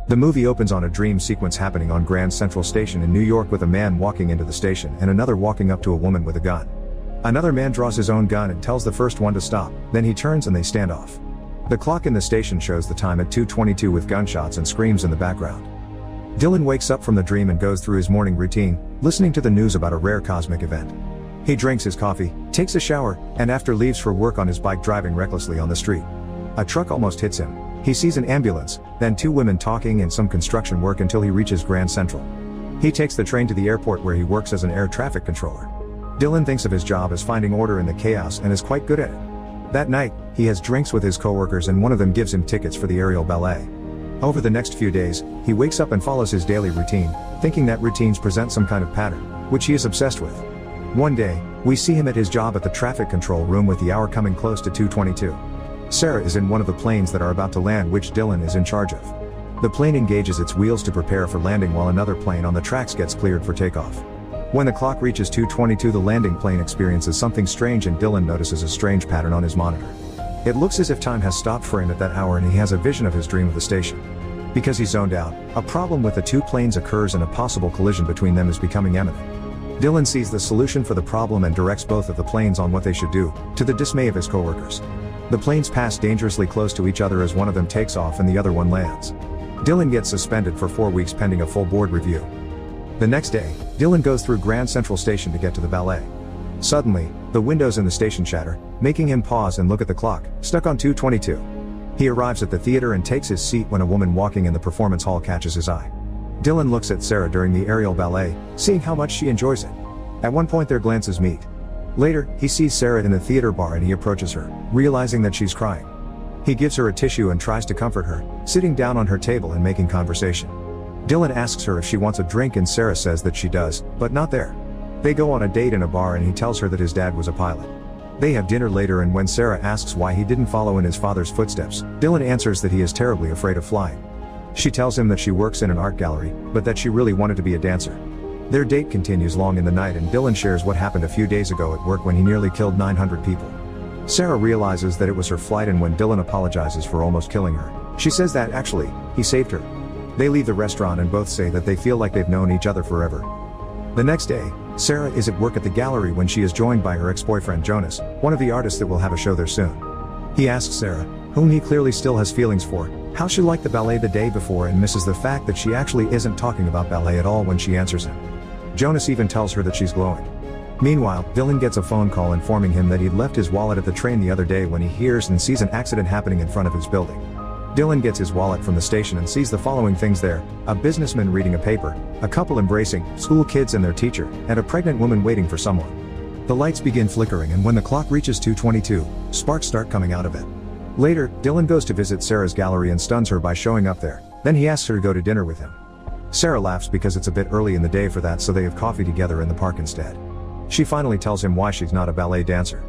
The movie opens on a dream sequence happening on Grand Central Station in New York with a man walking into the station and another walking up to a woman with a gun. Another man draws his own gun and tells the first one to stop, then he turns and they stand off. The clock in the station shows the time at 2:22 with gunshots and screams in the background. Dylan wakes up from the dream and goes through his morning routine, listening to the news about a rare cosmic event. He drinks his coffee, takes a shower, and after leaves for work on his bike driving recklessly on the street. A truck almost hits him. He sees an ambulance, then two women talking and some construction work until he reaches Grand Central. He takes the train to the airport where he works as an air traffic controller. Dylan thinks of his job as finding order in the chaos and is quite good at it. That night, he has drinks with his coworkers and one of them gives him tickets for the aerial ballet. Over the next few days, he wakes up and follows his daily routine, thinking that routines present some kind of pattern, which he is obsessed with. One day, we see him at his job at the traffic control room with the hour coming close to 2:22. Sarah is in one of the planes that are about to land which Dylan is in charge of. The plane engages its wheels to prepare for landing while another plane on the tracks gets cleared for takeoff. When the clock reaches 2:22 the landing plane experiences something strange and Dylan notices a strange pattern on his monitor. It looks as if time has stopped for him at that hour and he has a vision of his dream of the station. Because he's zoned out, a problem with the two planes occurs and a possible collision between them is becoming imminent. Dylan sees the solution for the problem and directs both of the planes on what they should do, to the dismay of his coworkers. The planes pass dangerously close to each other as one of them takes off and the other one lands. Dylan gets suspended for 4 weeks pending a full board review. The next day, Dylan goes through Grand Central Station to get to the ballet. Suddenly, the windows in the station shatter, making him pause and look at the clock, stuck on 2:22. He arrives at the theater and takes his seat when a woman walking in the performance hall catches his eye. Dylan looks at Sarah during the aerial ballet, seeing how much she enjoys it. At one point their glances meet. Later, he sees Sarah in the theater bar and he approaches her, realizing that she's crying. He gives her a tissue and tries to comfort her, sitting down on her table and making conversation. Dylan asks her if she wants a drink and Sarah says that she does, but not there. They go on a date in a bar and he tells her that his dad was a pilot. They have dinner later and when Sarah asks why he didn't follow in his father's footsteps, Dylan answers that he is terribly afraid of flying. She tells him that she works in an art gallery, but that she really wanted to be a dancer. Their date continues long in the night and Dylan shares what happened a few days ago at work when he nearly killed 900 people. Sarah realizes that it was her flight and when Dylan apologizes for almost killing her, she says that actually, he saved her. They leave the restaurant and both say that they feel like they've known each other forever. The next day, Sarah is at work at the gallery when she is joined by her ex-boyfriend Jonas, one of the artists that will have a show there soon. He asks Sarah, whom he clearly still has feelings for, how she liked the ballet the day before and misses the fact that she actually isn't talking about ballet at all when she answers him. Jonas even tells her that she's glowing. Meanwhile, Dylan gets a phone call informing him that he'd left his wallet at the train the other day when he hears and sees an accident happening in front of his building. Dylan gets his wallet from the station and sees the following things there: a businessman reading a paper, a couple embracing, school kids and their teacher, and a pregnant woman waiting for someone. The lights begin flickering and when the clock reaches 2:22, sparks start coming out of it. Later, Dylan goes to visit Sarah's gallery and stuns her by showing up there, then he asks her to go to dinner with him. Sarah laughs because it's a bit early in the day for that so they have coffee together in the park instead. She finally tells him why she's not a ballet dancer.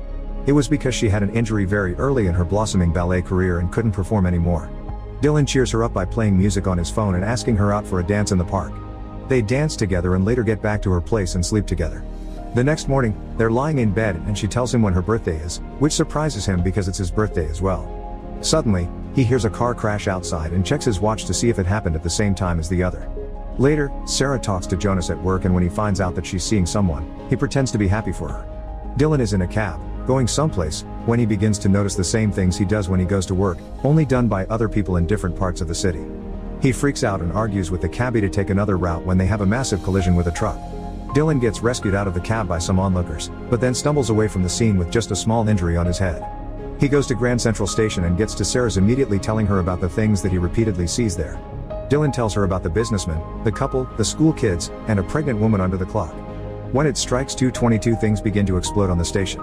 It was because she had an injury very early in her blossoming ballet career and couldn't perform anymore. Dylan cheers her up by playing music on his phone and asking her out for a dance in the park. They dance together and later get back to her place and sleep together. The next morning, they're lying in bed and she tells him when her birthday is, which surprises him because it's his birthday as well. Suddenly, he hears a car crash outside and checks his watch to see if it happened at the same time as the other. Later, Sarah talks to Jonas at work and when he finds out that she's seeing someone, he pretends to be happy for her. Dylan is in a cab, going someplace, when he begins to notice the same things he does when he goes to work, only done by other people in different parts of the city. He freaks out and argues with the cabbie to take another route when they have a massive collision with a truck. Dylan gets rescued out of the cab by some onlookers, but then stumbles away from the scene with just a small injury on his head. He goes to Grand Central Station and gets to Sarah's immediately telling her about the things that he repeatedly sees there. Dylan tells her about the businessman, the couple, the school kids, and a pregnant woman under the clock. When it strikes 2:22 things begin to explode on the station.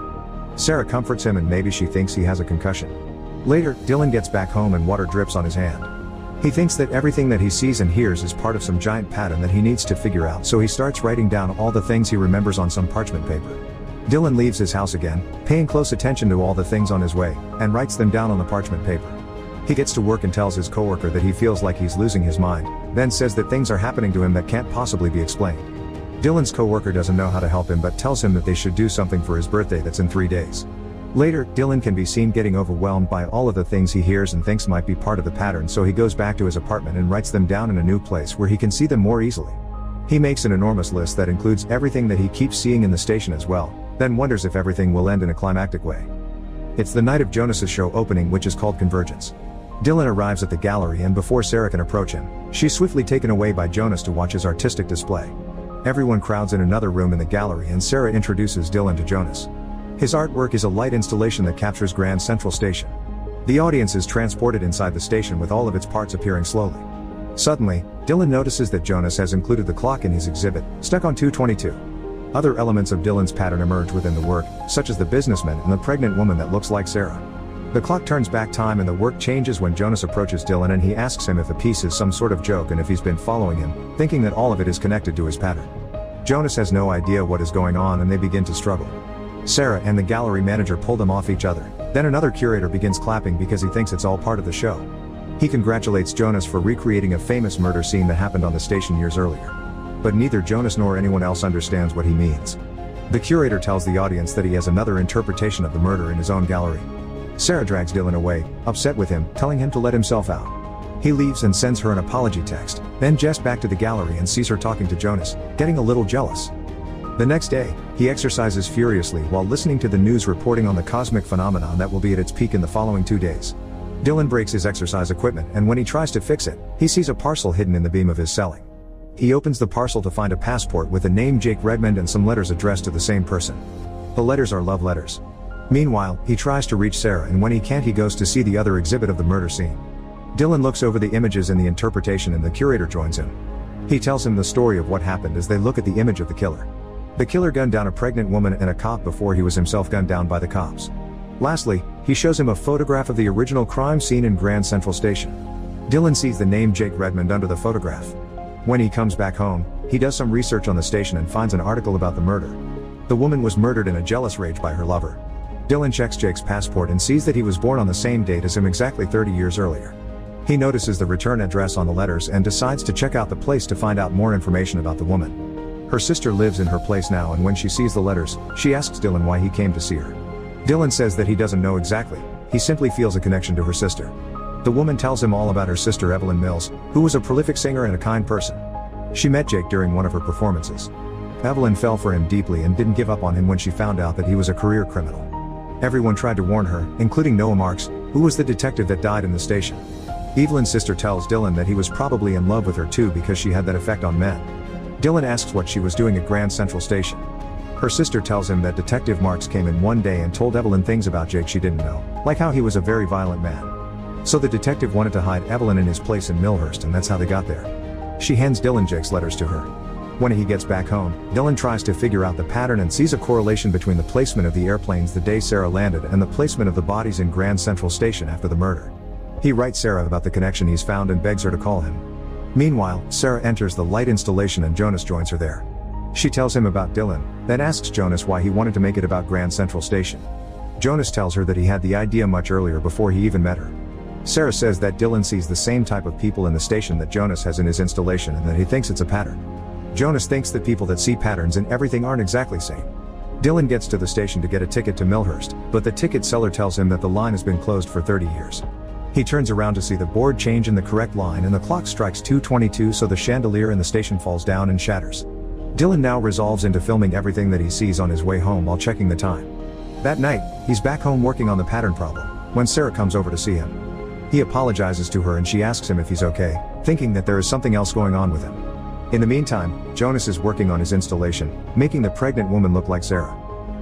Sarah comforts him and maybe she thinks he has a concussion. Later, Dylan gets back home and water drips on his hand. He thinks that everything that he sees and hears is part of some giant pattern that he needs to figure out, so he starts writing down all the things he remembers on some parchment paper. Dylan leaves his house again, paying close attention to all the things on his way, and writes them down on the parchment paper. He gets to work and tells his coworker that he feels like he's losing his mind, then says that things are happening to him that can't possibly be explained. Dylan's coworker doesn't know how to help him but tells him that they should do something for his birthday that's in 3 days. Later, Dylan can be seen getting overwhelmed by all of the things he hears and thinks might be part of the pattern, so he goes back to his apartment and writes them down in a new place where he can see them more easily. He makes an enormous list that includes everything that he keeps seeing in the station as well, then wonders if everything will end in a climactic way. It's the night of Jonas's show opening, which is called Convergence. Dylan arrives at the gallery, and before Sarah can approach him, she's swiftly taken away by Jonas to watch his artistic display. Everyone crowds in another room in the gallery, and Sarah introduces Dylan to Jonas. His artwork is a light installation that captures Grand Central Station. The audience is transported inside the station with all of its parts appearing slowly. Suddenly, Dylan notices that Jonas has included the clock in his exhibit, stuck on 2:22. Other elements of Dylan's pattern emerge within the work, such as the businessman and the pregnant woman that looks like Sarah. The clock turns back time and the work changes when Jonas approaches Dylan, and he asks him if the piece is some sort of joke and if he's been following him, thinking that all of it is connected to his pattern. Jonas has no idea what is going on, and they begin to struggle. Sarah and the gallery manager pull them off each other. Then another curator begins clapping because he thinks it's all part of the show. He congratulates Jonas for recreating a famous murder scene that happened on the station years earlier. But neither Jonas nor anyone else understands what he means. The curator tells the audience that he has another interpretation of the murder in his own gallery. Sarah drags Dylan away, upset with him, telling him to let himself out. He leaves and sends her an apology text, then Jess back to the gallery and sees her talking to Jonas, getting a little jealous. The next day, he exercises furiously while listening to the news reporting on the cosmic phenomenon that will be at its peak in the following 2 days. Dylan breaks his exercise equipment, and when he tries to fix it, he sees a parcel hidden in the beam of his ceiling. He opens the parcel to find a passport with the name Jake Redmond and some letters addressed to the same person. The letters are love letters. Meanwhile, he tries to reach Sarah, and when he can't, he goes to see the other exhibit of the murder scene. Dylan looks over the images in the interpretation, and the curator joins him. He tells him the story of what happened as they look at the image of the killer. The killer gunned down a pregnant woman and a cop before he was himself gunned down by the cops. Lastly, he shows him a photograph of the original crime scene in Grand Central Station. Dylan sees the name Jake Redmond under the photograph. When he comes back home, he does some research on the station and finds an article about the murder. The woman was murdered in a jealous rage by her lover. Dylan checks Jake's passport and sees that he was born on the same date as him, exactly 30 years earlier. He notices the return address on the letters and decides to check out the place to find out more information about the woman. Her sister lives in her place now, and when she sees the letters, she asks Dylan why he came to see her. Dylan says that he doesn't know exactly, he simply feels a connection to her sister. The woman tells him all about her sister Evelyn Mills, who was a prolific singer and a kind person. She met Jake during one of her performances. Evelyn fell for him deeply and didn't give up on him when she found out that he was a career criminal. Everyone tried to warn her, including Noah Marks, who was the detective that died in the station. Evelyn's sister tells Dylan that he was probably in love with her too because she had that effect on men. Dylan asks what she was doing at Grand Central Station. Her sister tells him that Detective Marks came in one day and told Evelyn things about Jake she didn't know, like how he was a very violent man. So the detective wanted to hide Evelyn in his place in Millhurst, and that's how they got there. She hands Dylan Jake's letters to her. When he gets back home, Dylan tries to figure out the pattern and sees a correlation between the placement of the airplanes the day Sarah landed and the placement of the bodies in Grand Central Station after the murder. He writes Sarah about the connection he's found and begs her to call him. Meanwhile, Sarah enters the light installation and Jonas joins her there. She tells him about Dylan, then asks Jonas why he wanted to make it about Grand Central Station. Jonas tells her that he had the idea much earlier before he even met her. Sarah says that Dylan sees the same type of people in the station that Jonas has in his installation and that he thinks it's a pattern. Jonas thinks that people that see patterns in everything aren't exactly same. Dylan gets to the station to get a ticket to Millhurst, but the ticket seller tells him that the line has been closed for 30 years. He turns around to see the board change in the correct line, and the clock strikes 2:22, so the chandelier in the station falls down and shatters. Dylan now resolves into filming everything that he sees on his way home while checking the time. That night, he's back home working on the pattern problem, when Sarah comes over to see him. He apologizes to her and she asks him if he's okay, thinking that there is something else going on with him. In the meantime, Jonas is working on his installation, making the pregnant woman look like Sarah.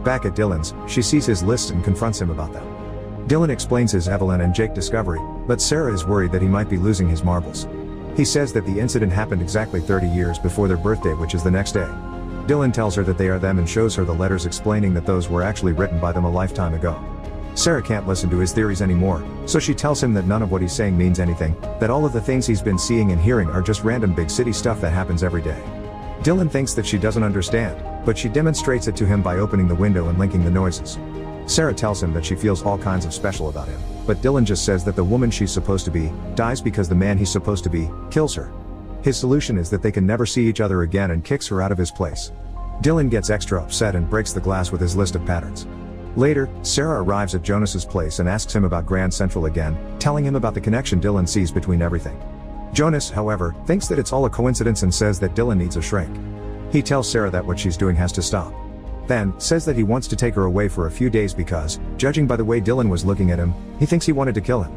Back at Dylan's, she sees his lists and confronts him about them. Dylan explains his Evelyn and Jake discovery, but Sarah is worried that he might be losing his marbles. He says that the incident happened exactly 30 years before their birthday, which is the next day. Dylan tells her that they are them and shows her the letters explaining that those were actually written by them a lifetime ago. Sarah can't listen to his theories anymore, so she tells him that none of what he's saying means anything, that all of the things he's been seeing and hearing are just random big city stuff that happens every day. Dylan thinks that she doesn't understand, but she demonstrates it to him by opening the window and linking the noises. Sarah tells him that she feels all kinds of special about him, but Dylan just says that the woman she's supposed to be dies because the man he's supposed to be kills her. His solution is that they can never see each other again and kicks her out of his place. Dylan gets extra upset and breaks the glass with his list of patterns. Later, Sarah arrives at Jonas's place and asks him about Grand Central again, telling him about the connection Dylan sees between everything. Jonas, however, thinks that it's all a coincidence and says that Dylan needs a shrink. He tells Sarah that what she's doing has to stop. Then, says that he wants to take her away for a few days because, judging by the way Dylan was looking at him, he thinks he wanted to kill him.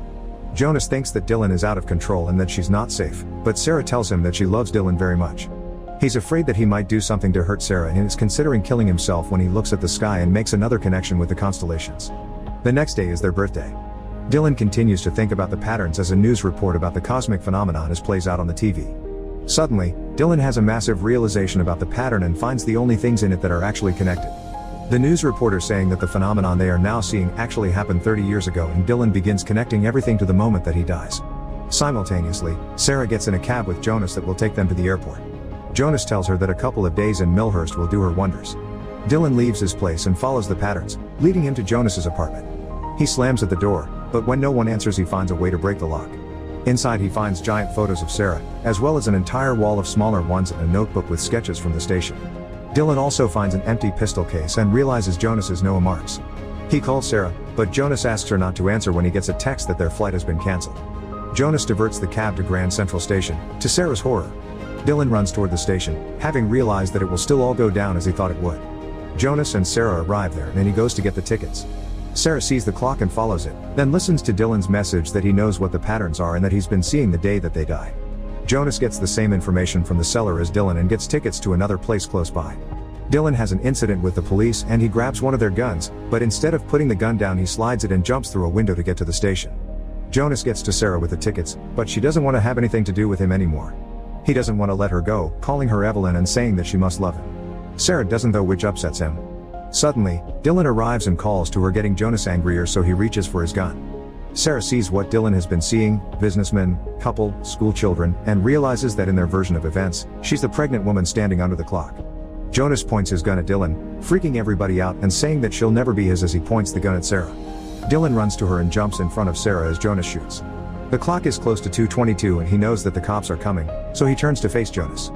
Jonas thinks that Dylan is out of control and that she's not safe, but Sarah tells him that she loves Dylan very much. He's afraid that he might do something to hurt Sarah and is considering killing himself when he looks at the sky and makes another connection with the constellations. The next day is their birthday. Dylan continues to think about the patterns as a news report about the cosmic phenomenon plays out on the TV. Suddenly, Dylan has a massive realization about the pattern and finds the only things in it that are actually connected. The news reporter saying that the phenomenon they are now seeing actually happened 30 years ago, and Dylan begins connecting everything to the moment that he dies. Simultaneously, Sarah gets in a cab with Jonas that will take them to the airport. Jonas tells her that a couple of days in Millhurst will do her wonders. Dylan leaves his place and follows the patterns, leading him to Jonas's apartment. He slams at the door, but when no one answers he finds a way to break the lock. Inside he finds giant photos of Sarah, as well as an entire wall of smaller ones and a notebook with sketches from the station. Dylan also finds an empty pistol case and realizes Jonas is Noah Marks. He calls Sarah, but Jonas asks her not to answer when he gets a text that their flight has been cancelled. Jonas diverts the cab to Grand Central Station, to Sarah's horror. Dylan runs toward the station, having realized that it will still all go down as he thought it would. Jonas and Sarah arrive there and he goes to get the tickets. Sarah sees the clock and follows it, then listens to Dylan's message that he knows what the patterns are and that he's been seeing the day that they die. Jonas gets the same information from the seller as Dylan and gets tickets to another place close by. Dylan has an incident with the police and he grabs one of their guns, but instead of putting the gun down he slides it and jumps through a window to get to the station. Jonas gets to Sarah with the tickets, but she doesn't want to have anything to do with him anymore. He doesn't want to let her go, calling her Evelyn and saying that she must love him. Sarah doesn't though, which upsets him. Suddenly, Dylan arrives and calls to her, getting Jonas angrier, so he reaches for his gun. Sarah sees what Dylan has been seeing: businessmen, couple, school children, and realizes that in their version of events, she's the pregnant woman standing under the clock. Jonas points his gun at Dylan, freaking everybody out and saying that she'll never be his as he points the gun at Sarah. Dylan runs to her and jumps in front of Sarah as Jonas shoots. The clock is close to 2:22 and he knows that the cops are coming, so he turns to face Jonas.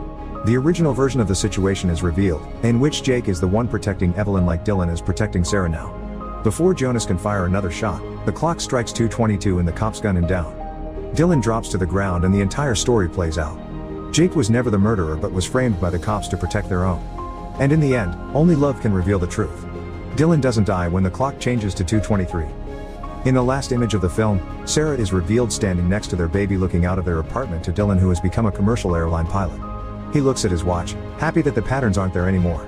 The original version of the situation is revealed, in which Jake is the one protecting Evelyn like Dylan is protecting Sarah now. Before Jonas can fire another shot, the clock strikes 2:22 and the cops gun him down. Dylan drops to the ground and the entire story plays out. Jake was never the murderer but was framed by the cops to protect their own. And in the end, only love can reveal the truth. Dylan doesn't die when the clock changes to 2:23. In the last image of the film, Sarah is revealed standing next to their baby looking out of their apartment to Dylan, who has become a commercial airline pilot. He looks at his watch, happy that the patterns aren't there anymore.